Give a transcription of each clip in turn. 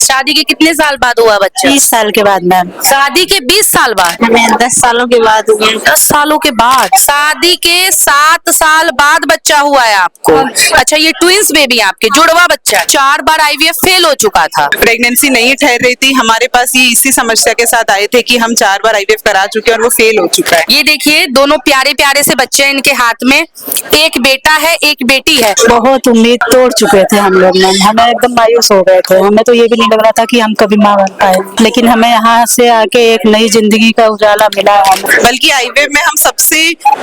शादी के कितने साल बाद हुआ बच्चा? 20 साल के बाद मैम। शादी के 20 साल बाद? हमें 10 सालों के बाद हुए। 10 सालों के बाद? शादी के 7 साल बाद बच्चा हुआ है आपको? अच्छा, ये ट्विंस बेबी आपके, जुड़वा बच्चा। 4 बार आईवीएफ फेल हो चुका था। प्रेगनेंसी नहीं ठहर रही थी, हमारे पास ये इसी समस्या के साथ आए थे कि हम 4 बार आईवीएफ करा चुके हैं और वो फेल हो चुका है। ये देखिए, दोनों प्यारे प्यारे से बच्चे हैं इनके हाथ में। एक बेटा है, एक बेटी है। बहुत उम्मीद तोड़ चुके थे हम लोग मैम, हमें एकदम मायूस हो गए थे। हमें तो ये भी नहीं लग रहा था कि हम कभी माँ बन पाए, लेकिन हमें यहाँ से आके एक नई जिंदगी का उजाला मिला है। बल्कि आईवीएफ में हम सबसे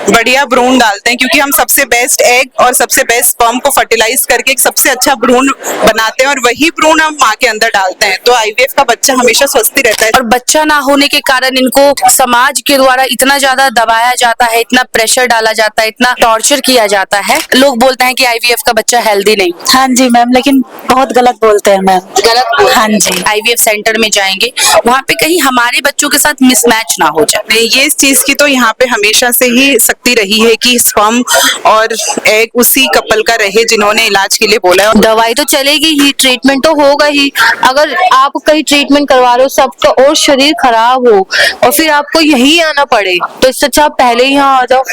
बढ़िया भ्रूण डालते हैं, क्योंकि हम सबसे बेस्ट एग और सबसे बेस्ट स्पर्म को फर्टिलाइज करके एक सबसे अच्छा भ्रूण बनाते हैं और वही भ्रूण हम माँ के अंदर डालते हैं। तो आईवीएफ का बच्चा हमेशा स्वस्थ रहता है। और बच्चा ना होने के कारण इनको समाज के द्वारा इतना ज्यादा दबाया जाता है, इतना प्रेशर डाला जाता है, इतना टॉर्चर किया जाता है। लोग बोलते हैं कि आईवीएफ का बच्चा हेल्दी नहीं। हाँ जी मैम, लेकिन बहुत गलत बोलते हैं मैम। गलत? हाँ जी। आईवीएफ सेंटर में जाएंगे, वहाँ पे कहीं हमारे बच्चों के साथ मिसमैच ना हो जाए। नहीं, ये इस चीज की तो यहाँ पे हमेशा से ही सख्ती रही है कि स्पर्म और एग उसी कपल का रहे जिन्होंने इलाज के लिए बोला है। दवाई तो चलेगी ही, ट्रीटमेंट तो होगा ही। अगर आप कहीं ट्रीटमेंट करवा रहे हो सबका और शरीर खराब हो और फिर आपको यहीं आना पड़े, तो इससे अच्छा आप पहले ही यहाँ आ जाओ।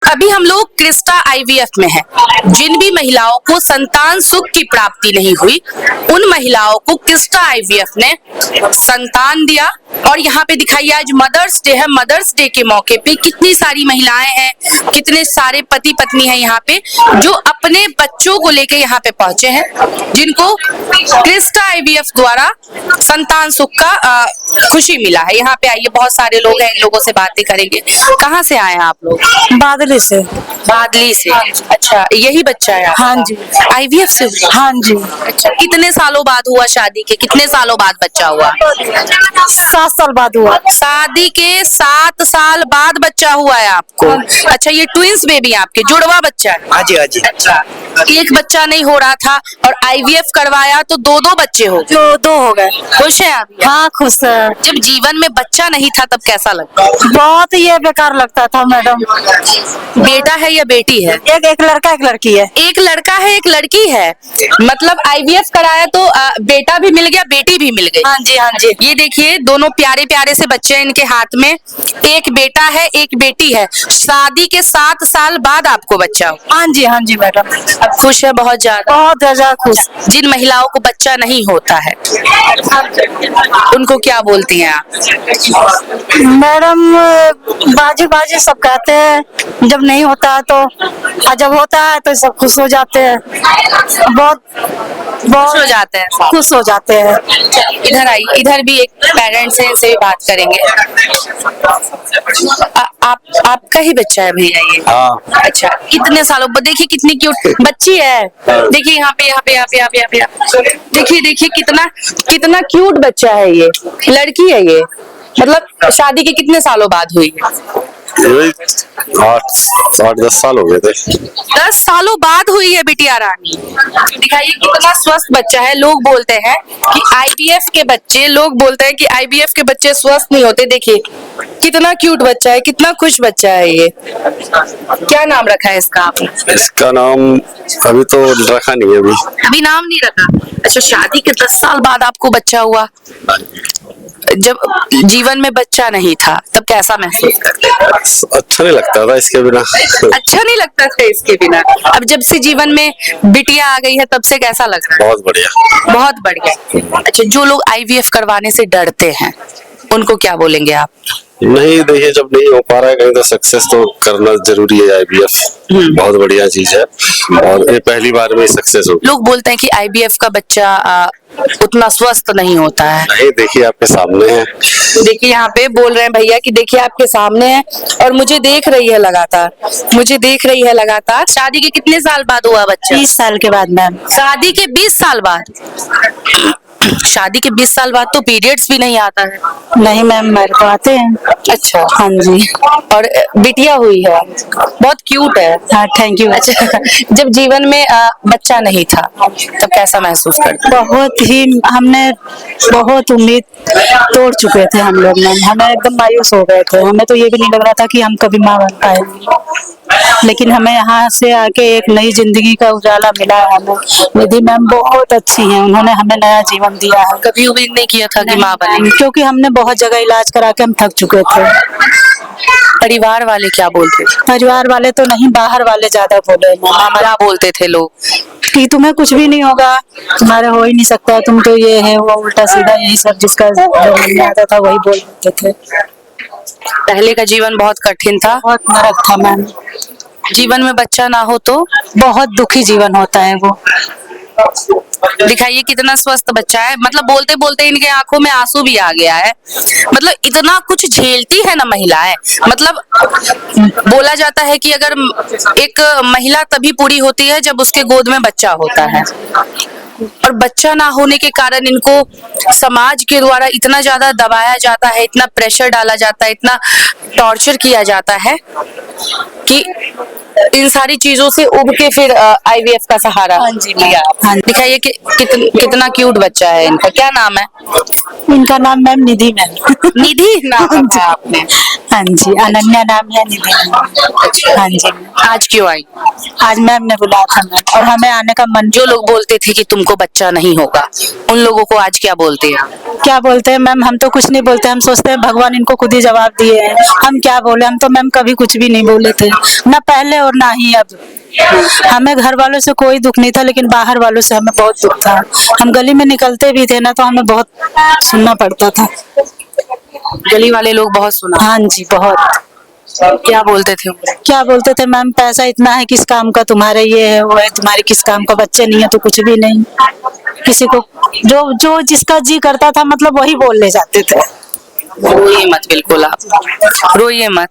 अभी हम लोग क्रिस्टा आईवीएफ में हैं। जिन भी महिलाओं को संतान सुख की प्राप्ति नहीं हुई, उन महिलाओं को क्रिस्टा आईवीएफ ने संतान दिया। और यहाँ पे दिखाइए, आज मदर्स डे है। मदर्स डे के मौके पे कितनी सारी महिलाएं हैं, कितने सारे पति पत्नी हैं यहाँ पे, जो अपने बच्चों को लेके यहाँ पे पहुंचे हैं, जिनको क्रिस्टा आईवीएफ द्वारा संतान सुख का खुशी मिला है। यहाँ पे आइए, बहुत सारे लोग हैं, इन लोगों से बातें करेंगे। कहाँ से आए हैं आप लोग? बादली से। बादली से? अच्छा, यही बच्चा है आपका? हाँ जी। आईवीएफ से? हाँ जी। अच्छा, कितने सालों बाद हुआ शादी के? कितने सालों बाद बच्चा हुआ? 7 साल बाद हुआ। शादी के 7 साल बाद बच्चा हुआ है आपको? अच्छा, ये ट्विंस बेबी आपके, जुड़वा बच्चा है? हाँ जी, हाँ जी। अच्छा, एक बच्चा नहीं हो रहा था और आईवीएफ करवाया तो 2 बच्चे हो गए। 2 हो गए। खुश हैं आप? हाँ खुश है। जब जीवन में बच्चा नहीं था तब कैसा लगता? बहुत ये बेकार लगता था मैडम। बेटा है या बेटी है? एक लड़का एक लड़की है। एक लड़का है, एक लड़की है। मतलब आईवीएफ कराया तो बेटा भी मिल गया, बेटी भी मिल गई। हाँ जी, हाँ जी। ये देखिए, दोनों प्यारे प्यारे से बच्चे हैं इनके हाथ में। एक बेटा है, एक बेटी है। शादी के 7 साल बाद आपको बच्चा हो? हाँ जी, हाँ जी मैडम। अब खुश है बहुत ज्यादा? बहुत ज्यादा खुश। जिन महिलाओं को बच्चा नहीं होता है, उनको क्या बोलती हैं आप? मैडम बाजी बाजी सब कहते हैं, जब नहीं होता है तो, और जब होता है तो सब खुश हो जाते हैं। बहुत खुश हो जाते हैं? खुश हो जाते हैं। इधर आइए, इधर भी एक पेरेंट्स है, इनसे भी बात करेंगे। आपका ही बच्चा है भैया ये? हाँ। अच्छा, कितने सालों? देखिए कितनी क्यूट बच्ची है। देखिए यहाँ पे, यहाँ पे, यहाँ पे, यहाँ पे, यहाँ पे। देखिए देखिए, कितना क्यूट बच्चा है ये। लड़की है ये? मतलब शादी के कितने सालों बाद हुई है? 8-10 साल हो गए थे। 10 सालों बाद हुई है बिटिया रानी। दिखाइए कितना स्वस्थ बच्चा है। लोग बोलते हैं कि आईवीएफ के बच्चे, लोग बोलते हैं कि आईवीएफ के बच्चे स्वस्थ नहीं होते। देखिए कितना क्यूट बच्चा है, कितना खुश बच्चा है ये। क्या नाम रखा है इसका आपने? इसका नाम अभी तो रखा नहीं है। अभी नाम नहीं रखा? अच्छा, शादी के 10 साल बाद आपको बच्चा हुआ। जब जीवन में बच्चा नहीं था तब कैसा महसूस करते? अच्छा नहीं लगता था इसके बिना। अच्छा नहीं लगता था इसके बिना। अब जब से जीवन में बिटिया आ गई है तब से कैसा लग रहा है? बहुत बढ़िया। बहुत बढ़िया। अच्छा, जो लोग आईवीएफ करवाने से डरते हैं उनको क्या बोलेंगे आप? नहीं, देखिए, जब नहीं हो पा रहा है कहीं तो सक्सेस तो करना जरूरी है। आईवीएफ बहुत बढ़िया चीज है और ये पहली बार में सक्सेस हो। लोग बोलते हैं कि आईवीएफ का बच्चा उतना स्वस्थ नहीं होता है। नहीं, देखिए आपके सामने है। देखिए यहाँ पे बोल रहे हैं भैया कि देखिए आपके सामने है और मुझे देख रही है लगातार, मुझे देख रही है लगातार। शादी के कितने साल बाद हुआ बच्चा? 20 साल के बाद मैम। शादी के 20 साल बाद? शादी के 20 साल बाद तो पीरियड्स भी नहीं आता है? नहीं मैम, मेरे को आते हैं। अच्छा, हाँ जी। और बिटिया हुई है, बहुत क्यूट है। हाँ, थैंक यू। अच्छा, जब जीवन में बच्चा नहीं था तब कैसा महसूस करते? बहुत ही, हमने बहुत उम्मीद तोड़ चुके थे हम लोग मैम, हमें एकदम मायूस हो गए थे। हमें तो ये भी नहीं लग रहा था कि हम कभी माँ बन पाएंगे, लेकिन हमें यहाँ से आके एक नई जिंदगी का उजाला मिला है। हमें निधि मैम बहुत अच्छी हैं, उन्होंने हमें नया जीवन जन्म दिया है। कभी उम्मीद नहीं किया था कि नहीं, माँ बनेंगी? क्योंकि हमने बहुत जगह इलाज करा के हम थक चुके थे। परिवार वाले क्या बोलते थे? परिवार वाले तो नहीं, बाहर वाले ज्यादा बोले। मामा क्या बोलते थे लोग? कि तुम्हें कुछ भी नहीं होगा, तुम्हारे हो ही नहीं सकता, तुम तो ये है वो, उल्टा सीधा यही सब जिसका जो मन में आता था वही बोल देते थे। पहले का जीवन बहुत कठिन था। बहुत नरक था मैम। जीवन में बच्चा ना हो तो बहुत दुखी जीवन होता है वो। दिखाइए कितना स्वस्थ बच्चा है। मतलब बोलते बोलते इनके आंखों में आंसू भी आ गया है। मतलब इतना कुछ झेलती है ना महिलाएं। मतलब बोला जाता है कि अगर एक महिला तभी पूरी होती है जब उसके गोद में बच्चा होता है, और बच्चा ना होने के कारण इनको समाज के द्वारा इतना ज्यादा दबाया जाता है, इतना प्रेशर डाला जाता है, इतना टॉर्चर किया जाता है कि इन सारी चीजों से उब के फिर आईवीएफ का सहारा लिया। हाँ। दिखाइए कि कितना क्यूट बच्चा है इनका। क्या नाम है? इनका नाम मैम निधि मैम। निधि नाम रखा है आपने? हाँ जी, अनन्या नाम है, निधि मैम। हाँ जी। आज क्यों आई? आज मैम ने बुलाया था मैम, और हमें आने का मन। जो लोग बोलते थे कि तुमको बच्चा नहीं होगा, उन लोगों को आज क्या बोलते हैं? क्या बोलते हैं मैम? हम तो कुछ नहीं बोलते, हम सोचते हैं भगवान इनको खुद ही जवाब दिए हैं। हम क्या बोले? हम तो मैम कभी कुछ भी नहीं बोले थे, ना पहले और ना ही अब। हमें घर वालों से कोई दुख नहीं था, लेकिन बाहर वालों से हमें बहुत दुख था। हम गली में निकलते भी थे ना तो हमें बहुत सुनना पड़ता था। गली वाले लोग बहुत सुना? हाँ जी, बहुत। क्या बोलते थे? क्या बोलते थे मैम? पैसा इतना है किस काम का, तुम्हारे ये है वो है, तुम्हारे किस काम का, बच्चे नहीं है तो कुछ भी नहीं। किसी को जो जो जिसका जी करता था मतलब वही बोलने जाते थे। रोइए मत, बिल्कुल आप रोइए मत।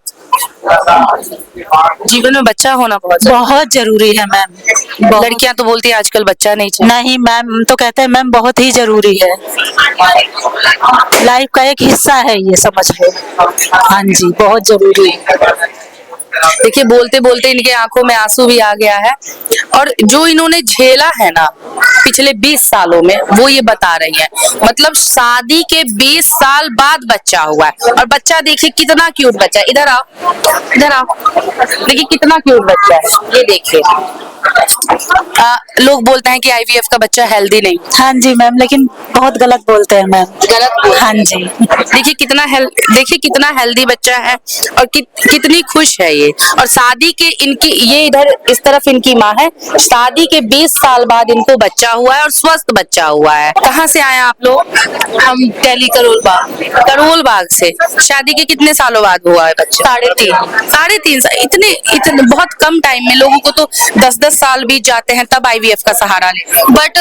जीवन में बच्चा होना बहुत जरूरी है मैम। लड़कियां तो बोलती है आजकल बच्चा नहीं चाहिए। नहीं मैम, हम तो कहते हैं मैम बहुत ही जरूरी है, लाइफ का एक हिस्सा है ये, समझ लो। हाँ जी, बहुत जरूरी है। देखिए बोलते बोलते इनके आंखों में आंसू भी आ गया है, और जो इन्होंने झेला है ना पिछले 20 सालों में वो ये बता रही है। मतलब शादी के 20 साल बाद बच्चा हुआ है, और बच्चा देखिए कितना क्यूट बच्चा है। इधर आओ, इधर आओ, देखिए कितना क्यूट बच्चा है, ये देखिए। लोग बोलते हैं कि आईवीएफ का बच्चा हेल्दी नहीं। हाँ जी मैम, लेकिन बहुत गलत बोलते हैं मैम। गलत? हाँ जी। देखिए कितना हेल्दी बच्चा है, और कितनी खुश है ये। और शादी के इनकी ये इधर इस तरफ इनकी माँ है, शादी के 20 साल बाद इनको बच्चा हुआ है, और स्वस्थ बच्चा हुआ है। कहाँ से आए आप लोग? हम दिल्ली करोल बाग। करोल बाग से। शादी के कितने सालों बाद हुआ है बच्चा? 3.5 साल। इतने बहुत कम टाइम में। लोगों को तो 10-10 साल बीत जाते हैं तब आईवीएफ का सहारा लेते हैं। बट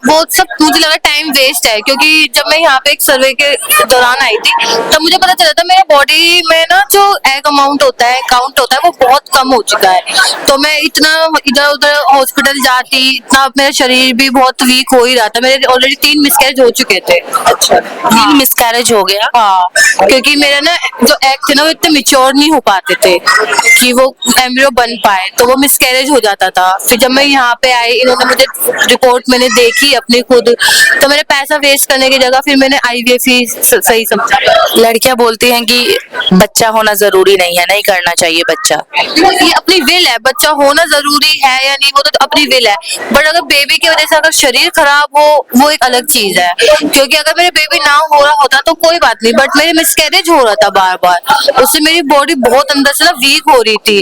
वो सब मुझे लगा टाइम वेस्ट है, क्योंकि जब मैं यहाँ पे एक सर्वे के दौरान आई थी तब मुझे पता चला था मेरे बॉडी में ना जो एग अमाउंट होता है, काउंट होता है, वो बहुत कम हो चुका है। तो मैं इतना इधर उधर हॉस्पिटल जाती, इतना मेरा शरीर भी बहुत वीक हो ही रहा था। मेरे ऑलरेडी 3 मिसकैरेज हो चुके थे। अच्छा, 3 मिसकैरेज हो गया? हाँ, क्योंकि मेरा ना जो एग थे ना वो इतने मैच्योर नहीं हो पाते थे कि वो एम्ब्रियो बन पाए, तो वो मिसकैरेज हो जाता था। फिर जब मैं यहाँ पे आई, इन्होंने मुझे रिपोर्ट मैंने देखी अपनी खुद, तो मेरे पैसा वेस्ट करने की जगह फिर मैंने आईवीएफ ही सही समझा। लड़कियां बोलती हैं कि बच्चा होना जरूरी नहीं है, नहीं करना चाहिए बच्चा। ये अपनी विल है, बच्चा होना जरूरी है या नहीं वो तो अपनी विल है। बट अगर बेबी की वजह से अगर शरीर खराब हो वो एक अलग चीज है। क्योंकि अगर मेरे बेबी ना हो रहा होता तो कोई बात नहीं, बट मेरे मिसकैरेज हो रहा था बार बार, उससे मेरी बॉडी बहुत अंदर से ना वीक हो रही थी,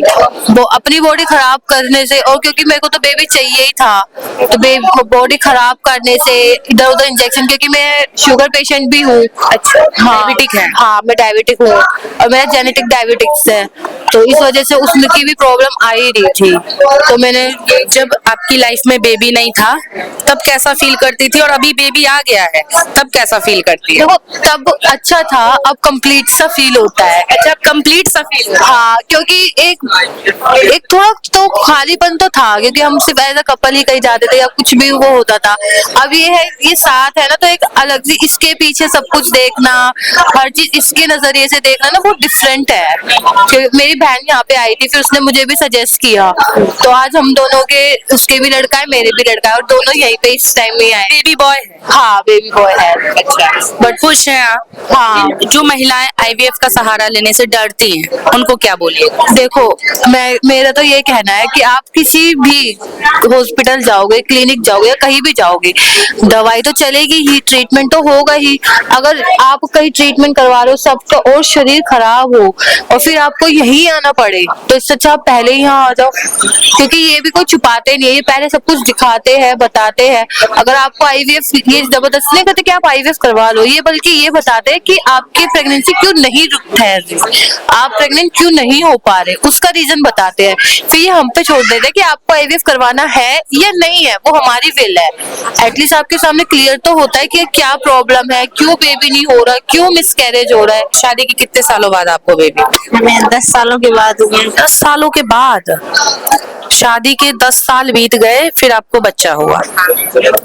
वो अपनी बॉडी खराब करने से। और क्योंकि मेरे को तो बेबी चाहिए ही था, तो बॉडी खराब करने से, इधर उधर इंजेक्शन, क्योंकि मैं शुगर पेशेंट भी हूँ। अच्छा, हाँ, डायबिटिक है? हाँ, मैं डायबिटिक हूँ, और मेरा जेनेटिक डायबिटिक्स है, तो इस वजह से उसकी भी प्रॉब्लम आ ही रही थी। तो मैंने जब आपकी लाइफ में बेबी नहीं था तब कैसा फील करती थी, और अभी बेबी आ गया है तब कैसा फील करती है? देखो, तब अच्छा था, अब कंप्लीट सा फील होता है। अच्छा, कंप्लीट सा फील? हाँ, क्योंकि एक थोड़ा तो खालीपन तो था, क्योंकि हम सिर्फ एज अ कपल ही कहीं जाते थे या कुछ भी वो होता था। अब ये है, ये साथ है ना, तो एक अलग सी, इसके पीछे सब कुछ देखना, हर चीज इसके नजरिए से देखना ना, बहुत डिफरेंट है। मेरी बहन यहाँ पे आई थी, फिर उसने मुझे भी सजेस्ट किया, तो आज हम दोनों के, उसके भी लड़का है मेरे भी लड़का है, और दोनों यहीं पे इस टाइम में आए। बेबी बॉय है। हाँ बेबी बॉय है। अच्छा, बट खुश हैं आप? हाँ। जो महिलाएं आईवीएफ का सहारा लेने से डरती हैं, उनको क्या बोलिए? देखो, मेरा तो ये कहना है कि आप किसी भी हॉस्पिटल जाओगे, क्लिनिक जाओगे या कहीं भी जाओगे, दवाई तो चलेगी ही, ट्रीटमेंट तो होगा ही। अगर आप कहीं ट्रीटमेंट करवा रहे हो सबका और शरीर खराब हो और फिर आपको यहीं आना पड़े, तो इससे अच्छा आप पहले ही यहाँ आ जाओ, क्योंकि ये भी कोई छुपाते नहीं है, ये पहले सब कुछ दिखाते हैं, बताते हैं। अगर आपको आईवीएफ, ये जबरदस्ती नहीं करते कि आप आईवीएफ करवा लो, ये बल्कि ये बताते हैं कि आपकी प्रेगनेंसी क्यों नहीं ठहर रही, आप प्रेग्नेंट क्यों नहीं हो पा रहे, उसका रीजन बताते हैं। फिर ये हम पे छोड़ देते हैं कि आपको आईवीएफ करवाना है या नहीं है, वो हमारी विल है। एटलीस्ट आपके सामने क्लियर तो होता है कि क्या प्रॉब्लम है, क्यों बेबी नहीं हो रहा, क्यों मिसकैरेज हो रहा है। शादी के कितने सालों बाद आपको बेबी? हमें 10 सालों के बाद हुए। 10 सालों के बाद? शादी के 10 साल बीत गए, फिर आपको बच्चा हुआ।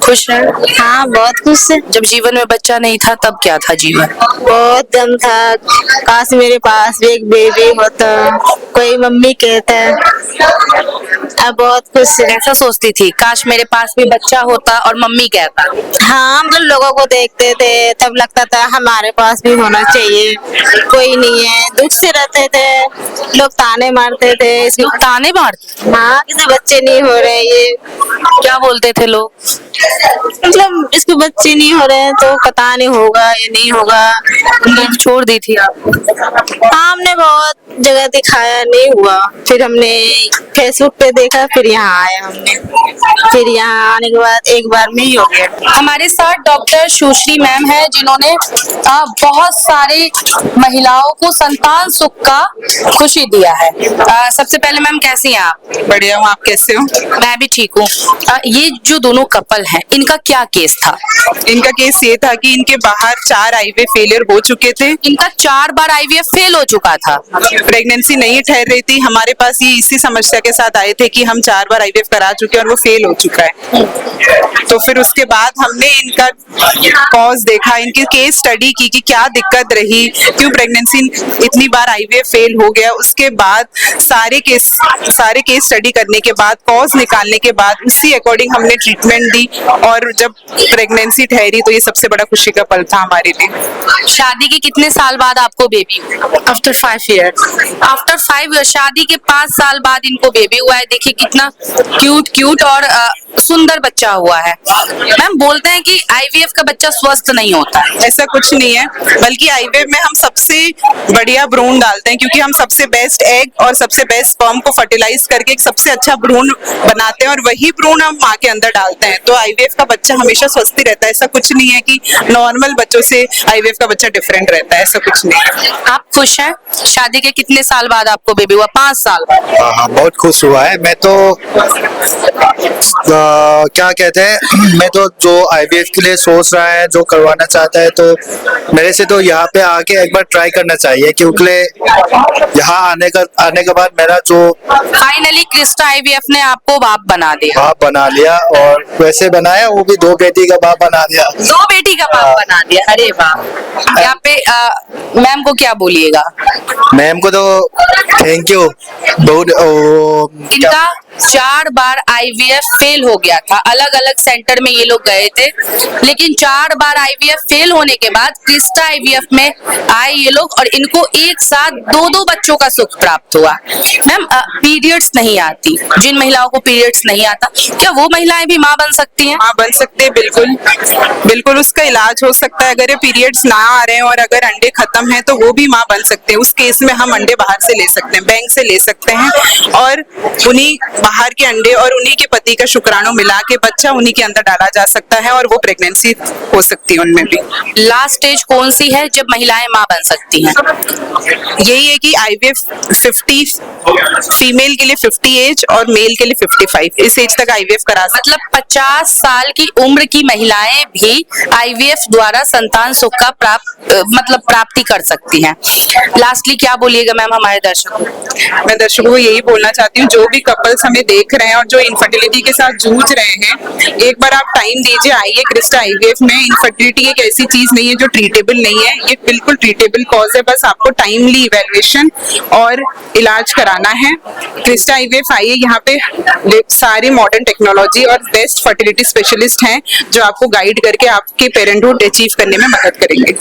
खुश है? हाँ बहुत खुश है। जब जीवन में बच्चा नहीं था तब क्या था जीवन? बहुत गम था, काश मेरे पास भी एक बेबी होता, कोई मम्मी कहता। अब बहुत खुश है। ऐसा सोचती थी, काश मेरे पास भी बच्चा होता और मम्मी कहता। हाँ, हम लोगों को देखते थे तब लगता था हमारे पास भी होना चाहिए, कोई नहीं है, दुख से रहते थे, लोग ताने मारते थे। लोग ताने मारते? हाँ, किसी बच्चे नहीं हो रहे, ये क्या बोलते थे लोग? मतलब इसके बच्चे नहीं हो रहे हैं तो पता नहीं होगा या नहीं होगा। उम्मीद छोड़ दी थी आप? हाँ, हमने बहुत जगह दिखाया, नहीं हुआ, फिर हमने फेसबुक पे देखा, फिर यहाँ आया हमने, फिर यहाँ आने के बाद एक बार में ही हो गया। हमारे साथ डॉक्टर सुश्री मैम है, जिन्होंने बहुत सारी महिलाओं को संतान सुख का खुशी दिया है। सबसे पहले मैम कैसी हैं आप? बढ़िया हूँ, आप कैसे हो? मैं भी ठीक हूँ। ये जो दोनों कपल हैं, इनका क्या केस था? इनका केस ये था कि इनके बाहर 4 आईवीएफ फेलियर हो चुके थे। इनका 4 बार आईवीएफ फेल हो चुका था। प्रेगनेंसी नहीं ठहर रही थी। हमारे पास ये इसी समस्या के साथ आए थे कि हम 4 बार आईवीएफ करा चुके हैं और वो फेल हो चुका है। तो फिर उसके बाद हमने इनका कॉज देखा, इनकी केस स्टडी की कि क्या दिक्कत रही, क्यों प्रेगनेंसी इतनी बार आईवीएफ फेल हो गया। उसके बाद सारे केस स्टडी करने के बाद, कॉज निकालने के बाद, उसी अकॉर्डिंग हमने ट्रीटमेंट दी और जब प्रेगनेंसी ठहरी तो ये सबसे बड़ा खुशी का पल था हमारे लिए। शादी के कितने साल बाद आपको baby? After 5 years। After 5 years, शादी के 5 साल बाद इनको बेबी हुआ है। देखिए कितना क्यूट और सुंदर बच्चा हुआ है। मैम बोलते हैं कि आईवीएफ का बच्चा स्वस्थ नहीं होता है। ऐसा कुछ नहीं है, बल्कि आईवीएफ में हम सबसे बढ़िया भ्रूण डालते हैं, क्योंकि हम सबसे बेस्ट एग और सबसे बेस्ट स्पर्म को फर्टिलाइज करके एक सबसे अच्छा भ्रूण बनाते हैं और वही भ्रूण हम माँ के अंदर डालते हैं। तो आईवीएफ का बच्चा हमेशा स्वस्थ ही रहता है। ऐसा कुछ नहीं है कि नॉर्मल बच्चों से आईवीएफ का बच्चा डिफरेंट रहता है, ऐसा कुछ नहीं है। आप खुश हैं? शादी के कितने साल बाद आपको बेबी हुआ? 5 साल बाद। हाँ, बहुत खुश हुआ है। मैं तो क्या कहते हैं, मैं तो जो आईवीएफ के लिए सोच रहा है, जो करवाना चाहता है, तो मेरे से तो यहाँ पे आके एक बार ट्राई करना चाहिए, क्योंकि यहाँ आने के बाद मेरा जो फाइनली क्रिस्टा आईवीएफ ने आपको बाप बना दिया। बाप बना लिया, और वैसे बनाया, वो भी 2 बेटी का बाप बना दिया। 2 बेटी का बाप बना दिया। अरे वाह। यहाँ पे मैम को क्या बोलिएगा? मैम को तो थैंक यू। इनका 4 बार आईवीएफ फेल हो गया था। अलग अलग सेंटर में ये लोग गए थे, लेकिन 4 बार आईवीएफ फेल होने के बाद क्रिस्टा आईवीएफ में आए ये लोग और इनको एक साथ 2-2 बच्चों का सुख प्राप्त हुआ। मैम पीरियड्स नहीं आती, जिन महिलाओं को पीरियड्स नहीं आता, क्या वो महिलाएं भी माँ बन सकती हैं? हाँ, बन सकते हैं, बिल्कुल उसका इलाज हो सकता है। अगर ये पीरियड्स ना आ रहे हैं और अगर अंडे खत्म हैं तो वो भी माँ बन सकते हैं। उस केस में हम अंडे बाहर से ले सकते हैं, बैंक से ले सकते हैं, और उन्हीं बाहर के अंडे और उन्हीं के पति का शुक्राणु मिला के बच्चा उन्हीं के अंदर डाला जा सकता है और वो प्रेगनेंसी हो सकती है उनमें भी। लास्ट स्टेज कौन सी है जब महिलाएं माँ बन सकती हैं? यही है कि आईवीएफ 50 फीमेल के लिए 50 एज और मेल के लिए 55 इस एज तक आईवीएफ करा सकते। मतलब 50 साल की उम्र की महिलाएं भी आईवीएफ द्वारा संतान सुख का प्राप्ति कर सकती हैं। लास्टली क्या बोलिएगा मैम हमारे दर्शकों? मैं दर्शकों को यही बोलना चाहती हूँ, जो भी कपल्स हमें हमें देख रहे हैं और जो इनफर्टिलिटी के साथ जूझ रहे हैं, एक बार आप टाइम दीजिए, आइए क्रिस्टा आईवीएफ में। इनफर्टिलिटी एक ऐसी चीज नहीं है जो ट्रीटेबल नहीं है, ये बिल्कुल ट्रीटेबल कॉज है, बस आपको टाइमली इवैल्यूएशन और इलाज कराना है। क्रिस्टा आईवीएफ आइए, यहाँ पे सारी मॉडर्न टेक्नोलॉजी और बेस्ट फर्टिलिटी स्पेशलिस्ट हैं जो आपको गाइड करके आपके पेरेंटहुड अचीव करने में मदद करेंगे।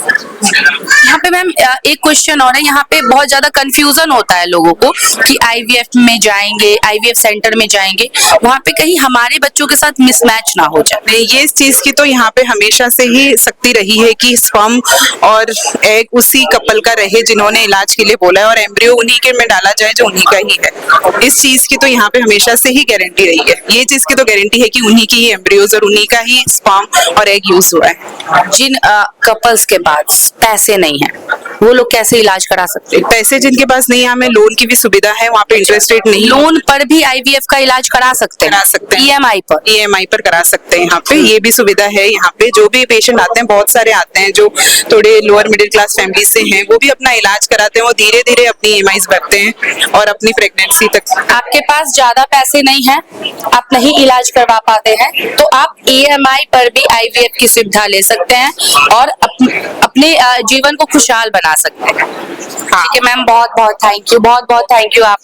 यहाँ पे मैम एक क्वेश्चन और है, यहाँ पे बहुत ज्यादा कंफ्यूजन होता है लोगों को कि आईवीएफ में जाएंगे, आईवीएफ सेंटर में जाएंगे, वहाँ पे कहीं हमारे बच्चों के साथ मिसमैच ना हो जाए। नहीं, ये इस चीज की तो यहाँ पे हमेशा से ही सख्ती रही है कि स्पर्म और एग उसी कपल का रहे जिन्होंने इलाज के लिए बोला है और एम्ब्रियो उन्हीं के में डाला जाए जो उन्हीं का ही है। इस चीज की तो यहाँ पे हमेशा से ही गारंटी रही है, ये चीज की तो गारंटी है कि उन्हीं की ही एम्ब्रियोज और उन्हीं का ही स्पर्म और एग यूज हुआ है। जिन कपल्स के पास पैसे नहीं है वो लोग कैसे इलाज करा सकते हैं? पैसे जिनके पास नहीं है, हमें लोन की भी सुविधा है, वहाँ पे इंटरेस्ट रेट नहीं, लोन पर भी आईवीएफ का इलाज करा सकते करा सकते हैं, ईएमआई पर। ईएमआई पर करा सकते हैं। यहाँ पे ये भी सुविधा है। यहाँ पे जो भी पेशेंट आते हैं, बहुत सारे आते हैं जो थोड़े लोअर मिडिल क्लास फैमिली से हैं, वो भी अपना इलाज कराते हैं, वो धीरे धीरे अपनी ईएमआई भरते हैं और अपनी प्रेगनेंसी तक। आपके पास ज्यादा पैसे नहीं है, आप नहीं इलाज करवा पाते हैं, तो आप ईएमआई पर भी आईवीएफ की सुविधा ले सकते हैं और अपने जीवन को खुशहाल बना सकते हैं। ठीक है मैम, बहुत बहुत थैंक यू आप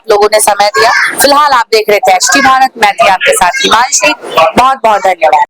लोगों ने समय दिया। फिलहाल आप देख रहे थे HT भारत, मैं थी आपके साथ हिमांशी। बहुत बहुत धन्यवाद।